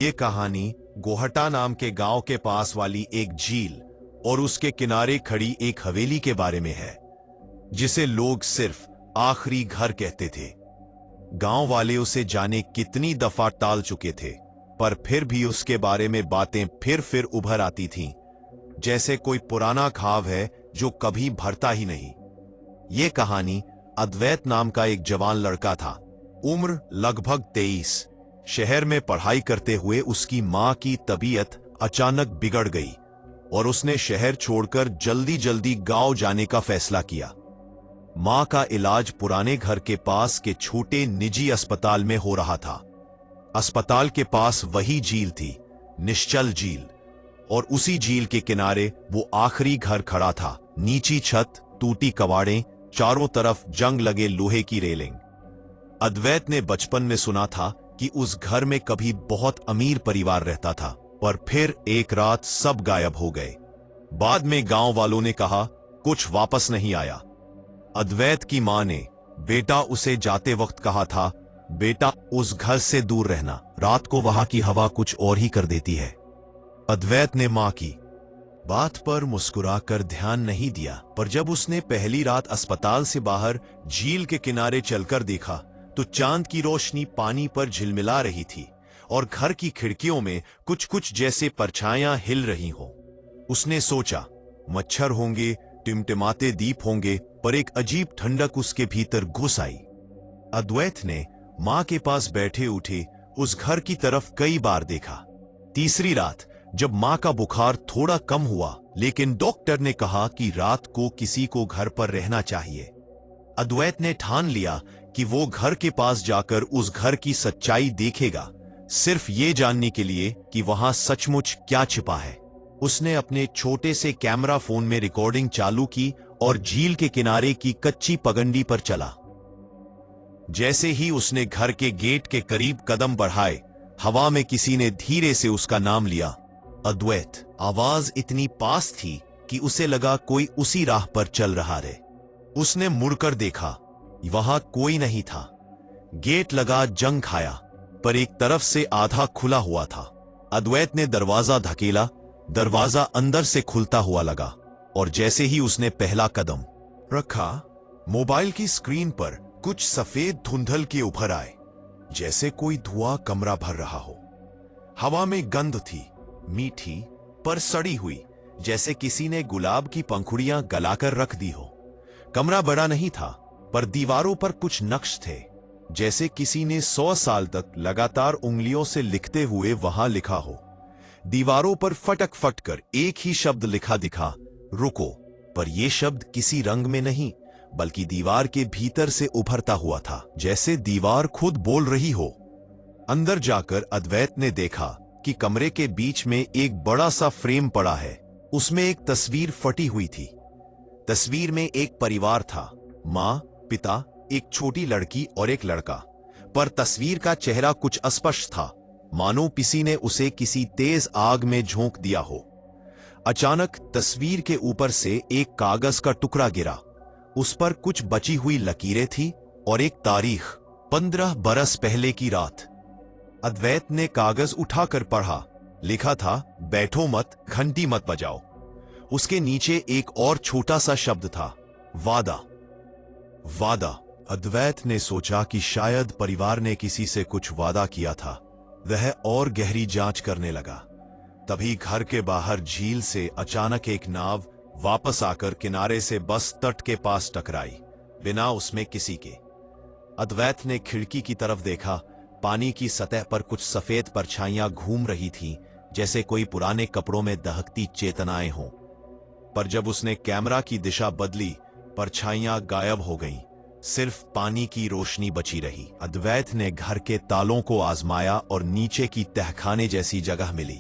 ये कहानी गोहटा नाम के गांव के पास वाली एक झील और उसके किनारे खड़ी एक हवेली के बारे में है, जिसे लोग सिर्फ आखिरी घर कहते थे। गांव वाले उसे जाने कितनी दफा टाल चुके थे, पर फिर भी उसके बारे में बातें फिर उभर आती थीं, जैसे कोई पुराना घाव है जो कभी भरता ही नहीं। ये कहानी अद्वैत नाम का एक जवान लड़का था, उम्र लगभग 23। शहर में पढ़ाई करते हुए उसकी मां की तबीयत अचानक बिगड़ गई और उसने शहर छोड़कर जल्दी जल्दी गांव जाने का फैसला किया। मां का इलाज पुराने घर के पास के छोटे निजी अस्पताल में हो रहा था। अस्पताल के पास वही झील थी, निश्चल झील, और उसी झील के किनारे वो आखिरी घर खड़ा था। नीची छत, टूटी कबाड़ें, चारों तरफ जंग लगे लोहे की रेलिंग। अद्वैत ने बचपन में सुना था कि उस घर में कभी बहुत अमीर परिवार रहता था, पर फिर एक रात सब गायब हो गए। बाद में गांव वालों ने कहा कुछ वापस नहीं आया। अद्वैत की मां ने बेटा उसे जाते वक्त कहा था, बेटा उस घर से दूर रहना, रात को वहां की हवा कुछ और ही कर देती है। अद्वैत ने मां की बात पर मुस्कुराकर ध्यान नहीं दिया, पर जब उसने पहली रात अस्पताल से बाहर झील के किनारे चलकर देखा तो चांद की रोशनी पानी पर झिलमिला रही थी और घर की खिड़कियों में कुछ कुछ जैसे परछाइयां हिल रही हो। उसने सोचा मच्छर होंगे, टिमटिमाते दीप होंगे, पर एक अजीब ठंडक उसके भीतर घुस आई। अद्वैत ने मां के पास बैठे उठे उस घर की तरफ कई बार देखा। तीसरी रात जब मां का बुखार थोड़ा कम हुआ, लेकिन डॉक्टर ने कहा कि रात को किसी को घर पर रहना चाहिए, अद्वैत ने ठान लिया कि वो घर के पास जाकर उस घर की सच्चाई देखेगा, सिर्फ ये जानने के लिए कि वहां सचमुच क्या छिपा है। उसने अपने छोटे से कैमरा फोन में रिकॉर्डिंग चालू की और झील के किनारे की कच्ची पगडंडी पर चला। जैसे ही उसने घर के गेट के करीब कदम बढ़ाए, हवा में किसी ने धीरे से उसका नाम लिया, अद्वैत। आवाज इतनी पास थी कि उसे लगा कोई उसी राह पर चल रहा है। उसने मुड़कर देखा, वहां कोई नहीं था। गेट लगा जंग खाया, पर एक तरफ से आधा खुला हुआ था। अद्वैत ने दरवाजा धकेला, दरवाजा अंदर से खुलता हुआ लगा, और जैसे ही उसने पहला कदम रखा, मोबाइल की स्क्रीन पर कुछ सफेद धुंधल के उभर आए, जैसे कोई धुआं कमरा भर रहा हो। हवा में गंध थी, मीठी पर सड़ी हुई, जैसे किसी ने गुलाब की पंखुड़ियां गलाकर रख दी हो। कमरा बड़ा नहीं था, पर दीवारों पर कुछ नक्श थे, जैसे किसी ने 100 साल तक लगातार उंगलियों से लिखते हुए वहां लिखा हो। दीवारों पर फटक फटकर एक ही शब्द लिखा दिखा, रुको। पर यह शब्द किसी रंग में नहीं, बल्कि दीवार के भीतर से उभरता हुआ था, जैसे दीवार खुद बोल रही हो। अंदर जाकर अद्वैत ने देखा कि कमरे के बीच में एक बड़ा सा फ्रेम पड़ा है। उसमें एक तस्वीर फटी हुई थी। तस्वीर में एक परिवार था, मां, पिता, एक छोटी लड़की और एक लड़का, पर तस्वीर का चेहरा कुछ अस्पष्ट था, मानो किसी ने उसे किसी तेज आग में झोंक दिया हो। अचानक तस्वीर के ऊपर से एक कागज का टुकड़ा गिरा। उस पर कुछ बची हुई लकीरें थी और एक तारीख, 15 बरस पहले की रात। अद्वैत ने कागज उठाकर पढ़ा। लिखा था, बैठो मत, घंटी मत बजाओ। उसके नीचे एक और छोटा सा शब्द था, वादा। वादा। अद्वैत ने सोचा कि शायद परिवार ने किसी से कुछ वादा किया था। वह और गहरी जांच करने लगा। तभी घर के बाहर झील से अचानक एक नाव वापस आकर किनारे से बस तट के पास टकराई, बिना उसमें किसी के। अद्वैत ने खिड़की की तरफ देखा। पानी की सतह पर कुछ सफेद परछाइयां घूम रही थीं, जैसे कोई पुराने कपड़ों में दहकती चेतनाएं हों। पर जब उसने कैमरा की दिशा बदली, परछाइयां गायब हो गईं, सिर्फ पानी की रोशनी बची रही। अद्वैत ने घर के तालों को आजमाया और नीचे की तहखाने जैसी जगह मिली।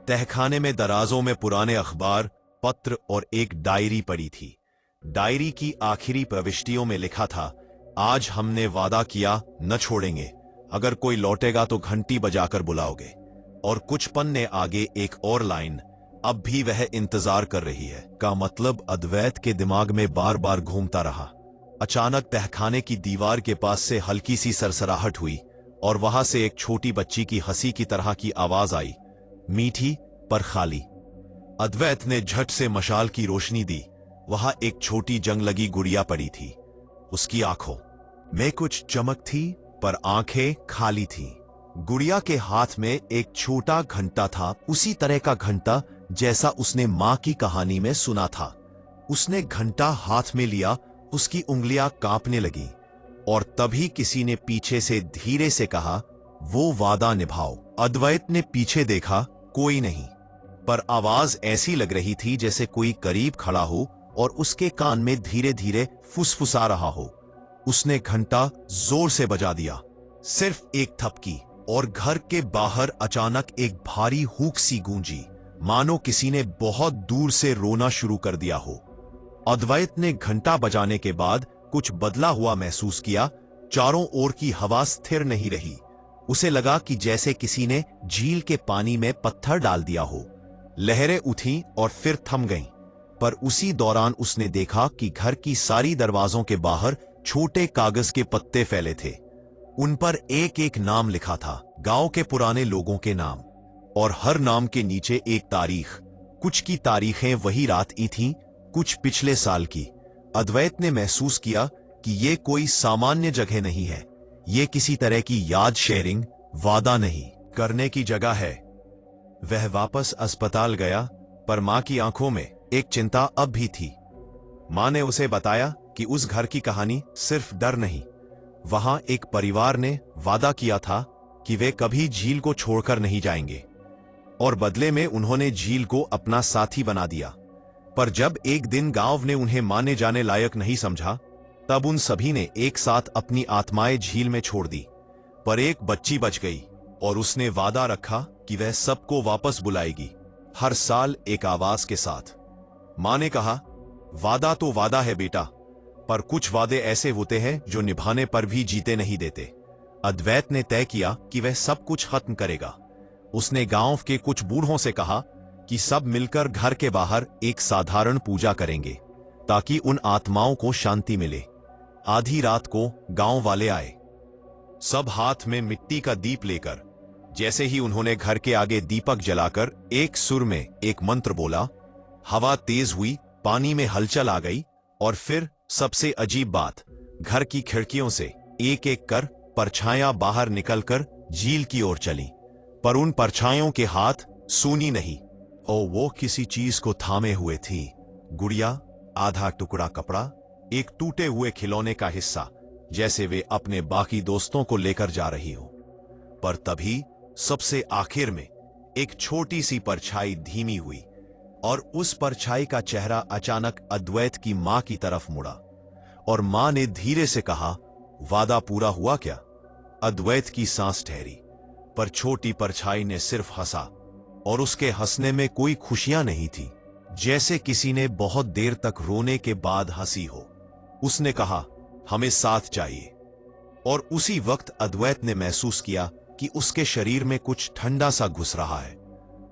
तहखाने में दराजों में पुराने अखबार, पत्र और एक डायरी पड़ी थी। डायरी की आखिरी प्रविष्टियों में लिखा था, आज हमने वादा किया, न छोड़ेंगे। अगर कोई लौटेगा तो घंटी बजाकर बुलाओगे। और कुछ पन्ने आगे एक और लाइन, अब भी वह इंतजार कर रही है। का मतलब अद्वैत के दिमाग में बार बार घूमता रहा। अचानक तहखाने की दीवार के पास से हल्की सी सरसराहट हुई और वहां से एक छोटी बच्ची की हंसी की तरह की आवाज आई, मीठी पर खाली। अद्वैत ने झट से मशाल की रोशनी दी। वहां एक छोटी जंग लगी गुड़िया पड़ी थी। उसकी आंखों में कुछ चमक थी, पर आंखें खाली थीं। गुड़िया के हाथ में एक छोटा घंटा था, उसी तरह का घंटा जैसा उसने मां की कहानी में सुना था। उसने घंटा हाथ में लिया, उसकी उंगलियां कांपने लगीं, और तभी किसी ने पीछे से धीरे से कहा, वो वादा निभाओ। अद्वैत ने पीछे देखा, कोई नहीं, पर आवाज ऐसी लग रही थी जैसे कोई करीब खड़ा हो और उसके कान में धीरे धीरे फुसफुसा रहा हो। उसने घंटा जोर से बजा दिया, सिर्फ एक थपकी, और घर के बाहर अचानक एक भारी हूक सी गूंजी, मानो किसी ने बहुत दूर से रोना शुरू कर दिया हो। अद्वैत ने घंटा बजाने के बाद कुछ बदला हुआ महसूस किया। चारों ओर की हवा स्थिर नहीं रही। उसे लगा कि जैसे किसी ने झील के पानी में पत्थर डाल दिया हो। लहरें उठीं और फिर थम गईं, पर उसी दौरान उसने देखा कि घर की सारी दरवाजों के बाहर छोटे कागज के पत्ते फैले थे। उन पर एक एक नाम लिखा था, गांव के पुराने लोगों के नाम, और हर नाम के नीचे एक तारीख। कुछ की तारीखें वही रात की थीं, कुछ पिछले साल की। अद्वैत ने महसूस किया कि ये कोई सामान्य जगह नहीं है, ये किसी तरह की याद शेयरिंग, वादा नहीं करने की जगह है। वह वापस अस्पताल गया, पर मां की आंखों में एक चिंता अब भी थी। मां ने उसे बताया कि उस घर की कहानी सिर्फ डर नहीं, वहां एक परिवार ने वादा किया था कि वे कभी झील को छोड़कर नहीं जाएंगे, और बदले में उन्होंने झील को अपना साथी बना दिया। पर जब एक दिन गांव ने उन्हें माने जाने लायक नहीं समझा, तब उन सभी ने एक साथ अपनी आत्माएं झील में छोड़ दी। पर एक बच्ची बच गई, और उसने वादा रखा कि वह सबको वापस बुलाएगी, हर साल एक आवाज के साथ। मां ने कहा, वादा तो वादा है बेटा, पर कुछ वादे ऐसे होते हैं जो निभाने पर भी जीते नहीं देते। अद्वैत ने तय किया कि वह सब कुछ खत्म करेगा। उसने गांव के कुछ बूढ़ों से कहा कि सब मिलकर घर के बाहर एक साधारण पूजा करेंगे, ताकि उन आत्माओं को शांति मिले। आधी रात को गांव वाले आए, सब हाथ में मिट्टी का दीप लेकर। जैसे ही उन्होंने घर के आगे दीपक जलाकर एक सुर में एक मंत्र बोला, हवा तेज हुई, पानी में हलचल आ गई, और फिर सबसे अजीब बात, घर की खिड़कियों से एक एक कर परछायां बाहर निकलकर झील की ओर चली। पर उन परछाइयों के हाथ सूनी नहीं, और वो किसी चीज को थामे हुए थी। गुड़िया, आधा टुकड़ा कपड़ा, एक टूटे हुए खिलौने का हिस्सा, जैसे वे अपने बाकी दोस्तों को लेकर जा रही हो। पर तभी सबसे आखिर में एक छोटी सी परछाई धीमी हुई, और उस परछाई का चेहरा अचानक अद्वैत की मां की तरफ मुड़ा, और मां ने धीरे से कहा, वादा पूरा हुआ क्या? अद्वैत की सांस ठहरी, पर छोटी परछाई ने सिर्फ हंसा, और उसके हंसने में कोई खुशियां नहीं थी, जैसे किसी ने बहुत देर तक रोने के बाद हंसी हो। उसने कहा, हमें साथ चाहिए। और उसी वक्त अद्वैत ने महसूस किया कि उसके शरीर में कुछ ठंडा सा घुस रहा है।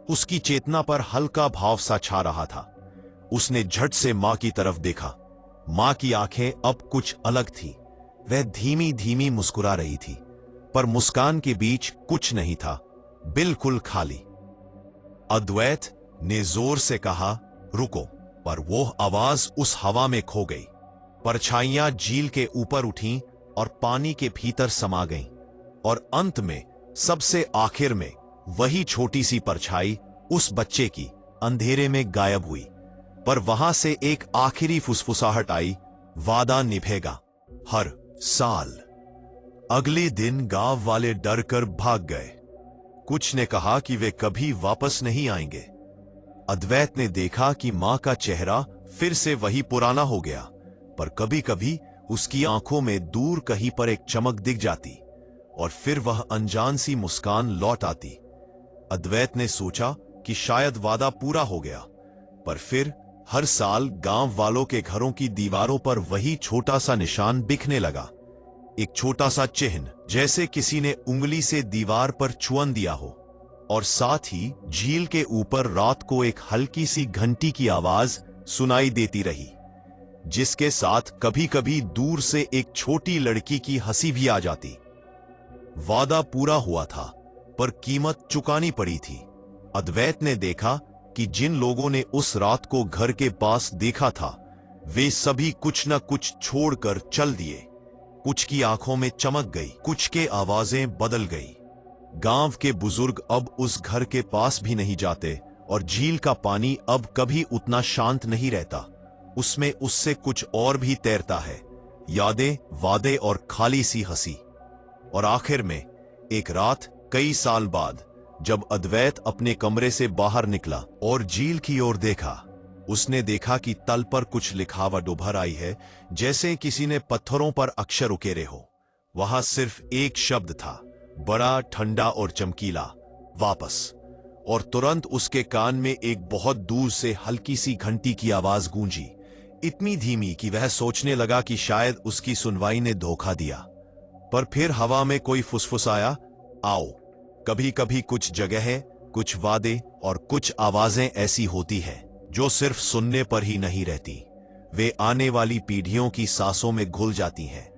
उसकी चेतना पर हल्का भाव सा छा रहा था। उसने झट से मां की तरफ देखा। मां की आंखें अब कुछ अलग थी। वह धीमी धीमी मुस्कुरा रही थी, पर मुस्कान के बीच कुछ नहीं था, बिल्कुल खाली। अद्वैत ने जोर से कहा, रुको, पर वो आवाज उस हवा में खो गई। परछाइयां झील के ऊपर उठीं और पानी के भीतर समा गईं, और अंत में सबसे आखिर में वही छोटी सी परछाई उस बच्चे की अंधेरे में गायब हुई। पर वहां से एक आखिरी फुसफुसाहट आई, वादा निभेगा, हर साल। अगले दिन गांव वाले डर कर भाग गए। कुछ ने कहा कि वे कभी वापस नहीं आएंगे। अद्वैत ने देखा कि मां का चेहरा फिर से वही पुराना हो गया, पर कभी कभी उसकी आंखों में दूर कहीं पर एक चमक दिख जाती, और फिर वह अनजान सी मुस्कान लौट आती। अद्वैत ने सोचा कि शायद वादा पूरा हो गया, पर फिर हर साल गांव वालों के घरों की दीवारों पर वही छोटा सा निशान दिखने लगा, एक छोटा सा चिन्ह, जैसे किसी ने उंगली से दीवार पर छुअन दिया हो। और साथ ही झील के ऊपर रात को एक हल्की सी घंटी की आवाज सुनाई देती रही, जिसके साथ कभी कभी दूर से एक छोटी लड़की की हंसी भी आ जाती। वादा पूरा हुआ था, पर कीमत चुकानी पड़ी थी। अद्वैत ने देखा कि जिन लोगों ने उस रात को घर के पास देखा था, वे सभी कुछ न कुछ छोड़कर चल दिए। कुछ की आंखों में चमक गई, कुछ के आवाजें बदल गई। गांव के बुजुर्ग अब उस घर के पास भी नहीं जाते और झील का पानी अब कभी उतना शांत नहीं रहता। उसमें उससे कुछ और भी तैरता है, यादें, वादे और खाली सी हंसी। और आखिर में एक रात कई साल बाद जब अद्वैत अपने कमरे से बाहर निकला और झील की ओर देखा, उसने देखा कि तल पर कुछ लिखावट उभर आई है, जैसे किसी ने पत्थरों पर अक्षर उकेरे हो। वहां सिर्फ एक शब्द था, बड़ा, ठंडा और चमकीला, वापस। और तुरंत उसके कान में एक बहुत दूर से हल्की सी घंटी की आवाज गूंजी, इतनी धीमी कि वह सोचने लगा कि शायद उसकी सुनवाई ने धोखा दिया। पर फिर हवा में कोई फुसफुसाया, आओ। कभी कभी कुछ जगहें, कुछ वादे और कुछ आवाजें ऐसी होती हैं जो सिर्फ सुनने पर ही नहीं रहती, वे आने वाली पीढ़ियों की सांसों में घुल जाती हैं।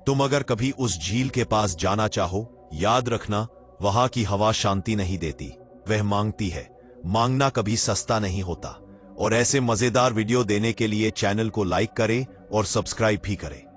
तुम अगर कभी उस झील के पास जाना चाहो, याद रखना, वहां की हवा शांति नहीं देती, वह मांगती है। मांगना कभी सस्ता नहीं होता। और ऐसे मजेदार वीडियो देने के लिए चैनल को लाइक करें और सब्सक्राइब भी करें।